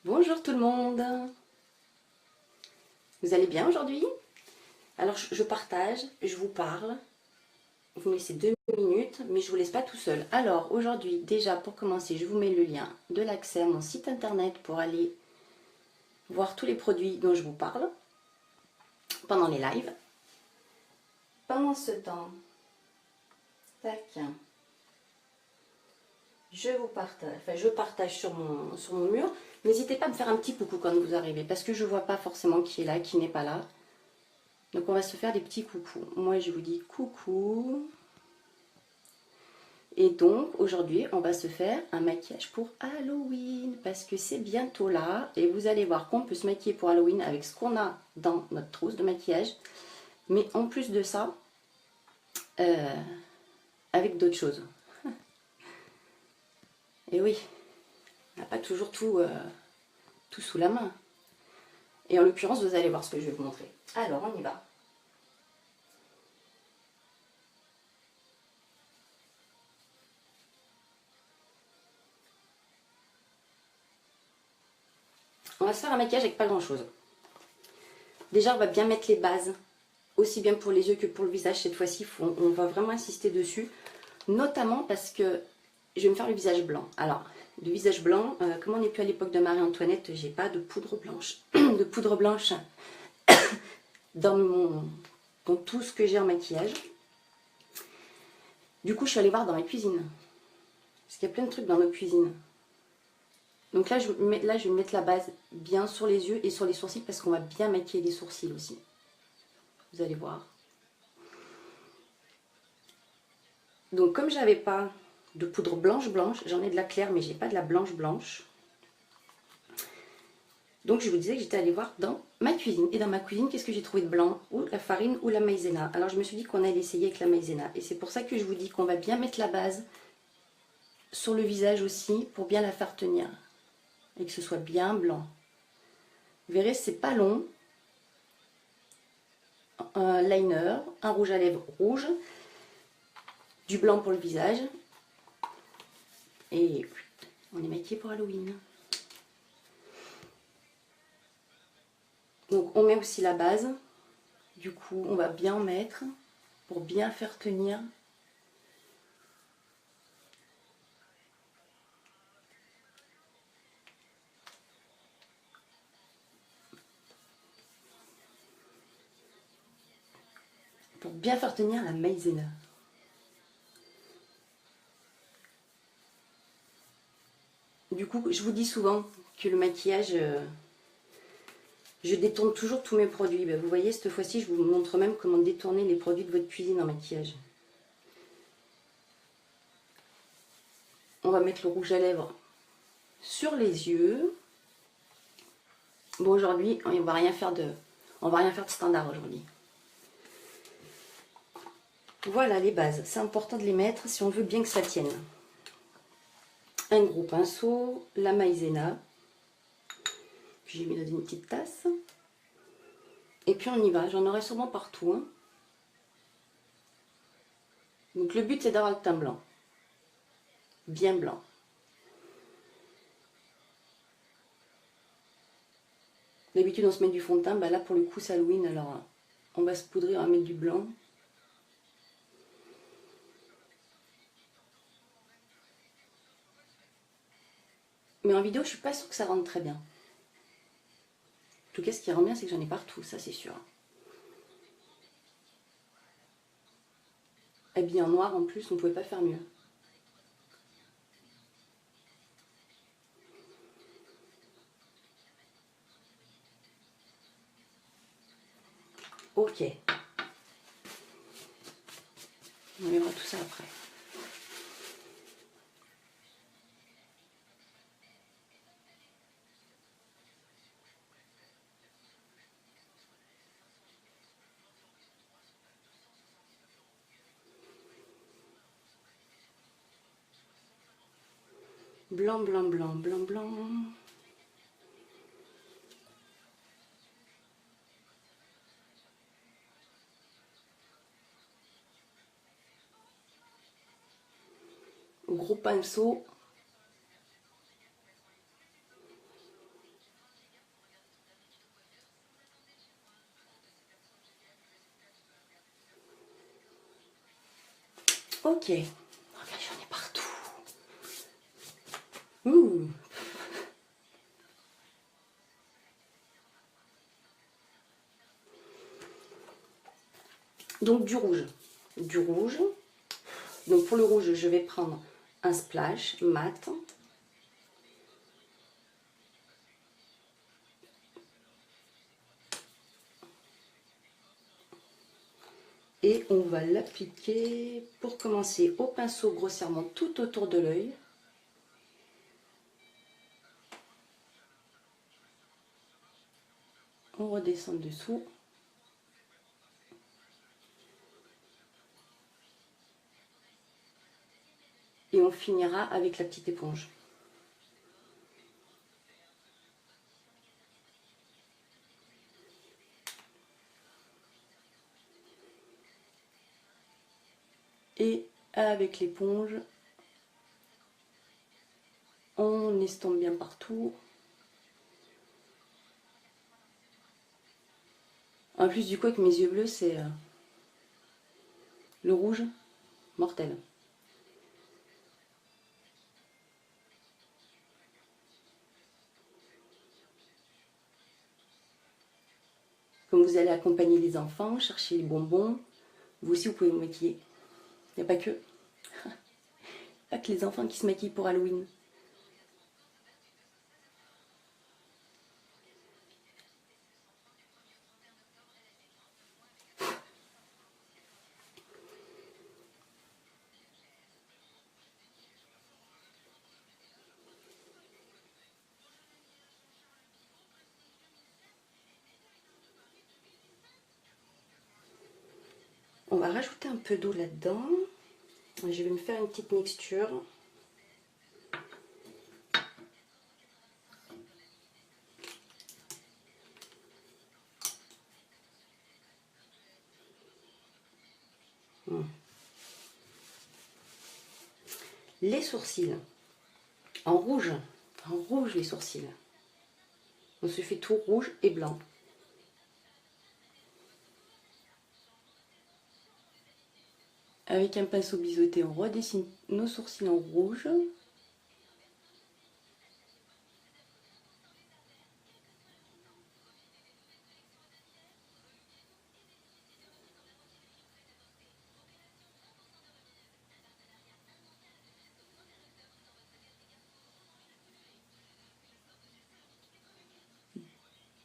Bonjour tout le monde. Vous allez bien aujourd'hui? Alors je partage, je vous parle. Vous me laissez 2 minutes, mais je ne vous laisse pas tout seul. Alors aujourd'hui, déjà pour commencer, je vous mets le lien de l'accès à mon site internet pour aller voir tous les produits dont je vous parle pendant les lives. Pendant ce temps, tac, je partage sur mon mur. N'hésitez pas à me faire un petit coucou quand vous arrivez, parce que je ne vois pas forcément qui est là, qui n'est pas là. Donc on va se faire des petits coucous. Moi je vous dis coucou. Et donc aujourd'hui on va se faire un maquillage pour Halloween. Parce que c'est bientôt là. Et vous allez voir qu'on peut se maquiller pour Halloween avec ce qu'on a dans notre trousse de maquillage. Mais en plus de ça, avec d'autres choses. Et oui, on n'a pas toujours tout sous la main. Et en l'occurrence vous allez voir ce que je vais vous montrer. Alors on y va. On va se faire un maquillage avec pas grand chose. Déjà, on va bien mettre les bases, aussi bien pour les yeux que pour le visage. Cette fois-ci, on va vraiment insister dessus, notamment parce que je vais me faire le visage blanc. Alors, le visage blanc, comme on n'est plus à l'époque de Marie-Antoinette, j'ai pas de poudre blanche, de poudre blanche dans tout ce que j'ai en maquillage. Du coup, je suis allée voir dans ma cuisine, parce qu'il y a plein de trucs dans nos cuisines. Donc là, je vais mettre la base bien sur les yeux et sur les sourcils, parce qu'on va bien maquiller les sourcils aussi. Vous allez voir. Donc comme j'avais pas de poudre blanche, j'en ai de la claire, mais j'ai pas de la blanche. Donc je vous disais que j'étais allée voir dans ma cuisine. Et dans ma cuisine, qu'est-ce que j'ai trouvé de blanc? Ou la farine ou la maïzena. Alors je me suis dit qu'on allait essayer avec la maïzena. Et c'est pour ça que je vous dis qu'on va bien mettre la base sur le visage aussi, pour bien la faire tenir. Et que ce soit bien blanc. Vous verrez, c'est pas long. Un liner, un rouge à lèvres rouge, du blanc pour le visage. Et on est maquillé pour Halloween. Donc on met aussi la base. Du coup, on va bien mettre pour bien faire tenir. Pour bien faire tenir la maïzena. Du coup, je vous dis souvent que le maquillage, je détourne toujours tous mes produits. Ben, vous voyez, cette fois-ci, je vous montre même comment détourner les produits de votre cuisine en maquillage. On va mettre le rouge à lèvres sur les yeux. Bon, aujourd'hui, on va rien faire de standard aujourd'hui. Voilà les bases. C'est important de les mettre si on veut bien que ça tienne. Un gros pinceau, la maïzena. J'ai mis dans une petite tasse. Et puis on y va. J'en aurai sûrement partout. Hein. Donc le but c'est d'avoir le teint blanc. Bien blanc. D'habitude on se met du fond de teint. Bah là pour le coup c'est Halloween. Alors on va se poudrer, on va mettre du blanc. Mais en vidéo je suis pas sûre que ça rentre très bien. En tout cas ce qui rend bien c'est que j'en ai partout. Ça c'est sûr. Habillé en noir en plus, on ne pouvait pas faire mieux. Ok. On enlèvera tout ça après. Blanc, blanc, blanc, blanc, blanc. Gros pinceau. Ok. Regarde, j'en ai partout. Ouh. Donc du rouge. Du rouge. Donc pour le rouge, je vais prendre un splash mat. Et on va l'appliquer pour commencer au pinceau grossièrement tout autour de l'œil. On redescend dessous. Et on finira avec la petite éponge. Et avec l'éponge, on estompe bien partout. En plus du coup, avec mes yeux bleus, c'est le rouge mortel. Comme vous allez accompagner les enfants, chercher les bonbons, vous aussi vous pouvez vous maquiller. Il n'y a pas que. Pas que les enfants qui se maquillent pour Halloween. On va rajouter un peu d'eau là-dedans. Je vais me faire une petite mixture. Les sourcils. En rouge. En rouge les sourcils. On se fait tout rouge et blanc. Avec un pinceau biseauté, on redessine nos sourcils en rouge.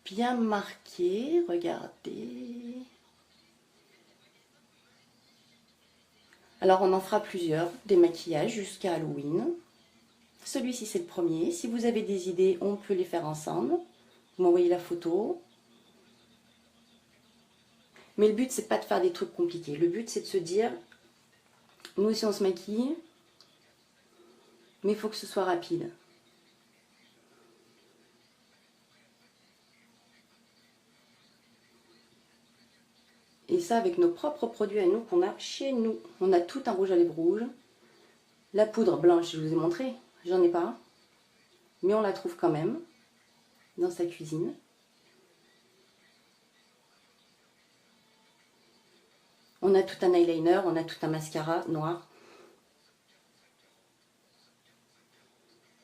Bien marqué, regardez. Alors on en fera plusieurs, des maquillages jusqu'à Halloween. Celui-ci c'est le premier. Si vous avez des idées, on peut les faire ensemble. Vous m'envoyez la photo. Mais le but c'est pas de faire des trucs compliqués. Le but c'est de se dire, nous aussi on se maquille, mais il faut que ce soit rapide. Et ça avec nos propres produits à nous qu'on a chez nous. On a tout un rouge à lèvres rouge. La poudre blanche, je vous ai montré, j'en ai pas. Mais on la trouve quand même dans sa cuisine. On a tout un eyeliner, on a tout un mascara noir.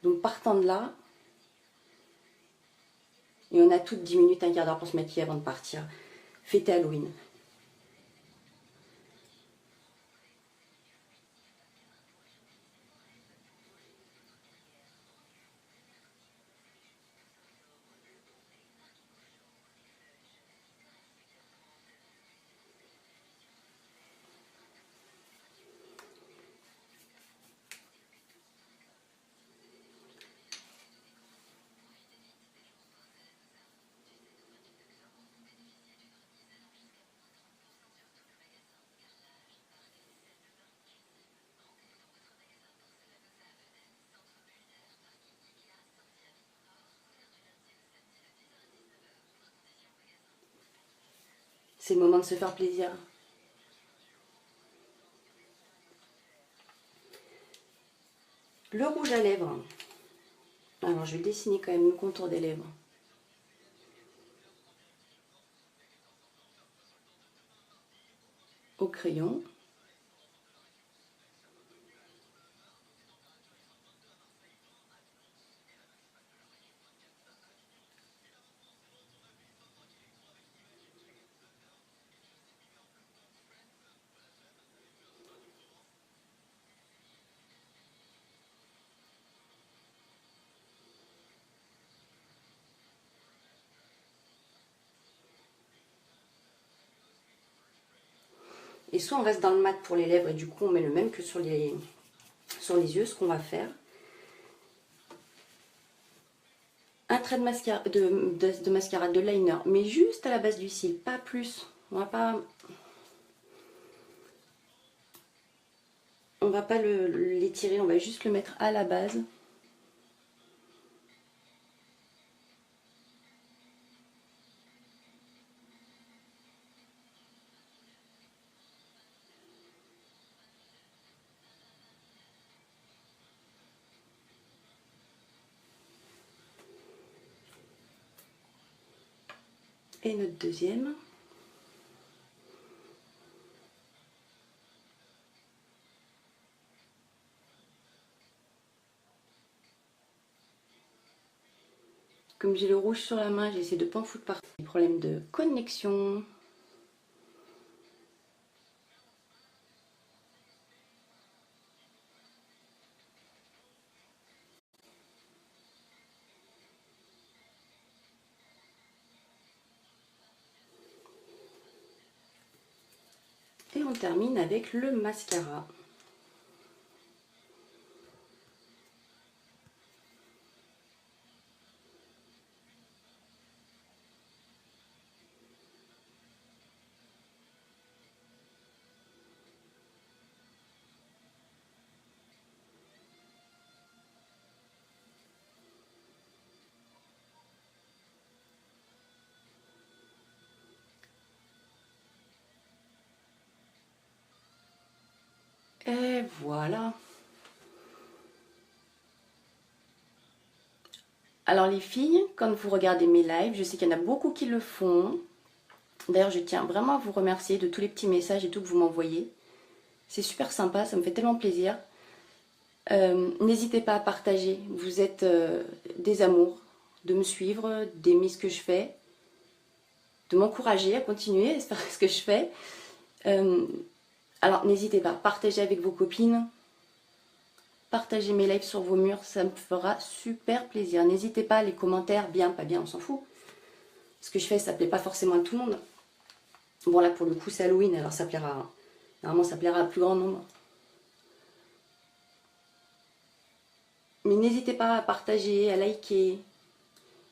Donc partant de là, et on a toutes 10 minutes, un quart d'heure pour se maquiller avant de partir. Fêter Halloween. C'est le moment de se faire plaisir. Le rouge à lèvres. Alors je vais dessiner quand même le contour des lèvres. Au crayon. Et soit on reste dans le mat pour les lèvres et du coup on met le même que sur les yeux, ce qu'on va faire. Un trait de mascara, de mascara, de liner, mais juste à la base du cil, pas plus. On va pas l'étirer, on va juste le mettre à la base. Et notre deuxième. Comme j'ai le rouge sur la main, j'essaie de ne pas en foutre partout. Problème de connexion. Et on termine avec le mascara. Et voilà. Alors les filles, quand vous regardez mes lives, je sais qu'il y en a beaucoup qui le font. D'ailleurs, je tiens vraiment à vous remercier de tous les petits messages et tout que vous m'envoyez. C'est super sympa, ça me fait tellement plaisir. N'hésitez pas à partager. Vous êtes des amours de me suivre, d'aimer ce que je fais, de m'encourager à continuer à faire ce que je fais. Alors n'hésitez pas, partagez avec vos copines. Partagez mes lives sur vos murs, ça me fera super plaisir. N'hésitez pas, les commentaires, bien, pas bien, on s'en fout. Ce que je fais, ça plaît pas forcément à tout le monde. Bon là pour le coup c'est Halloween, alors ça plaira, normalement ça plaira à plus grand nombre. Mais n'hésitez pas à partager, à liker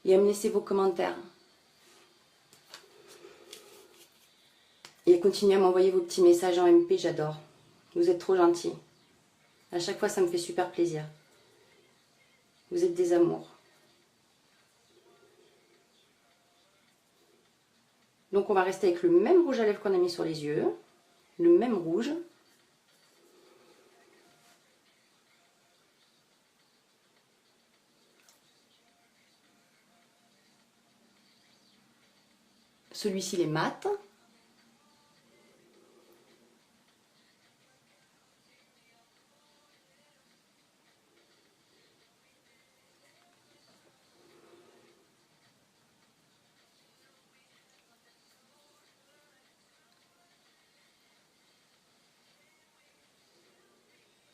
et à me laisser vos commentaires. Et à continuer à m'envoyer vos petits messages en MP, j'adore. Vous êtes trop gentils. À chaque fois ça me fait super plaisir. Vous êtes des amours. Donc on va rester avec le même rouge à lèvres qu'on a mis sur les yeux. Le même rouge. Celui-ci il est mat.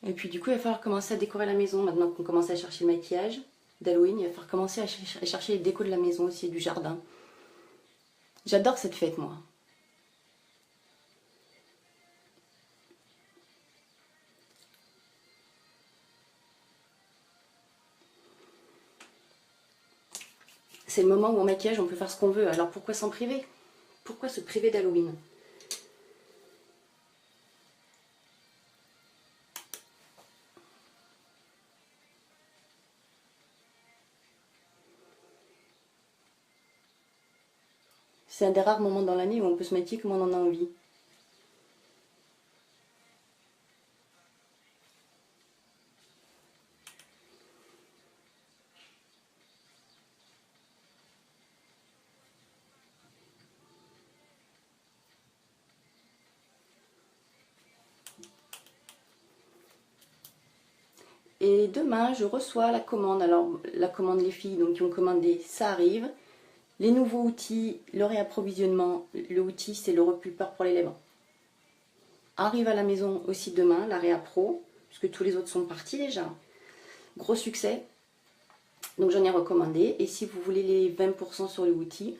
Et puis du coup, il va falloir commencer à décorer la maison. Maintenant qu'on commence à chercher le maquillage d'Halloween, il va falloir commencer à chercher les décos de la maison aussi, du jardin. J'adore cette fête, moi. C'est le moment où en maquillage, on peut faire ce qu'on veut. Alors pourquoi s'en priver? Pourquoi se priver d'Halloween? C'est un des rares moments dans l'année où on peut se maquiller comme on en a envie. Et demain, je reçois la commande. Alors, la commande, les filles donc, qui ont commandé, ça arrive. Les nouveaux outils, le réapprovisionnement. Le outil, c'est le repulpeur pour les lèvres. Arrive à la maison aussi demain, la réappro, puisque tous les autres sont partis déjà. Gros succès. Donc, j'en ai recommandé. Et si vous voulez les 20% sur le outil,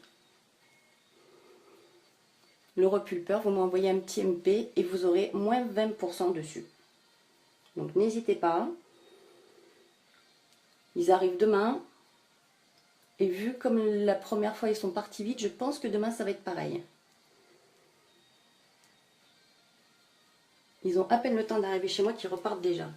le repulpeur, vous m'envoyez un petit MP et vous aurez moins 20% dessus. Donc n'hésitez pas. Ils arrivent demain. Et vu comme la première fois ils sont partis vite, je pense que demain ça va être pareil. Ils ont à peine le temps d'arriver chez moi qu'ils repartent déjà.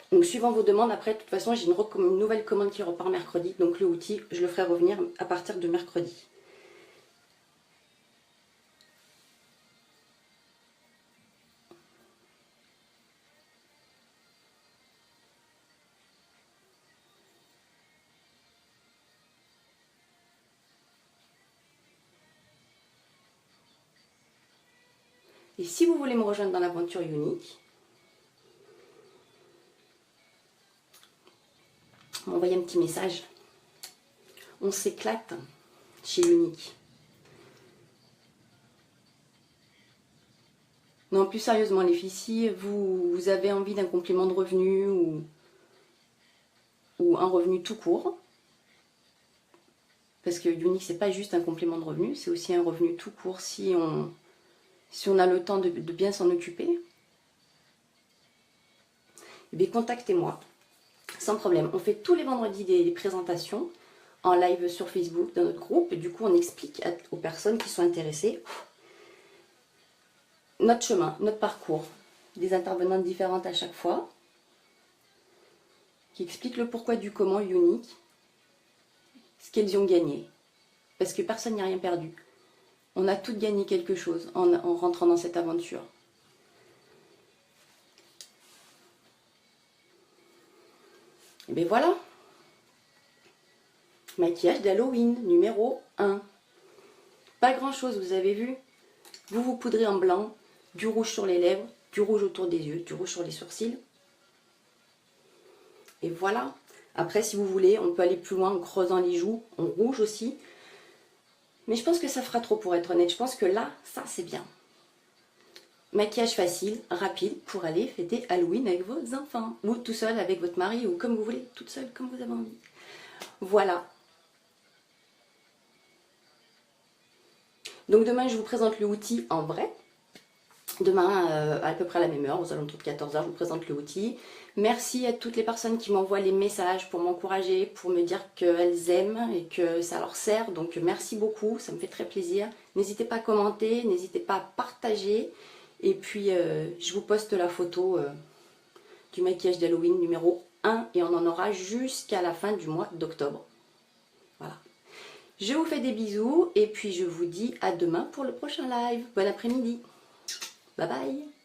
Donc suivant vos demandes, après de toute façon j'ai une nouvelle commande qui repart mercredi. Donc le outil, je le ferai revenir à partir de mercredi. Et si vous voulez me rejoindre dans l'aventure unique, m'envoyez un petit message. On s'éclate chez Unique. Non, plus sérieusement les filles, si vous avez envie d'un complément de revenu ou un revenu tout court, parce que Unique c'est pas juste un complément de revenu, c'est aussi un revenu tout court si on a le temps de bien s'en occuper, eh bien contactez-moi, sans problème. On fait tous les vendredis des présentations en live sur Facebook dans notre groupe, et du coup on explique aux personnes qui sont intéressées notre chemin, notre parcours, des intervenantes différentes à chaque fois, qui expliquent le pourquoi du comment Unique, ce qu'elles y ont gagné, parce que personne n'y a rien perdu. On a toutes gagné quelque chose en rentrant dans cette aventure. Et bien voilà, maquillage d'Halloween numéro 1. Pas grand chose, vous avez vu. Vous vous poudrez en blanc, du rouge sur les lèvres, du rouge autour des yeux, du rouge sur les sourcils. Et voilà. Après, si vous voulez, on peut aller plus loin en creusant les joues, en rouge aussi. Mais je pense que ça fera trop pour être honnête. Je pense que là, ça c'est bien. Maquillage facile, rapide, pour aller fêter Halloween avec vos enfants. Ou tout seul avec votre mari, ou comme vous voulez, toute seule, comme vous avez envie. Voilà. Donc demain, je vous présente le outil en vrai. Demain, à peu près à la même heure, aux alentours de 14 h, je vous présente le outil. Merci à toutes les personnes qui m'envoient les messages pour m'encourager, pour me dire qu'elles aiment et que ça leur sert. Donc merci beaucoup, ça me fait très plaisir. N'hésitez pas à commenter, n'hésitez pas à partager. Et puis, je vous poste la photo du maquillage d'Halloween numéro 1 et on en aura jusqu'à la fin du mois d'octobre. Voilà. Je vous fais des bisous et puis je vous dis à demain pour le prochain live. Bon après-midi. Bye bye.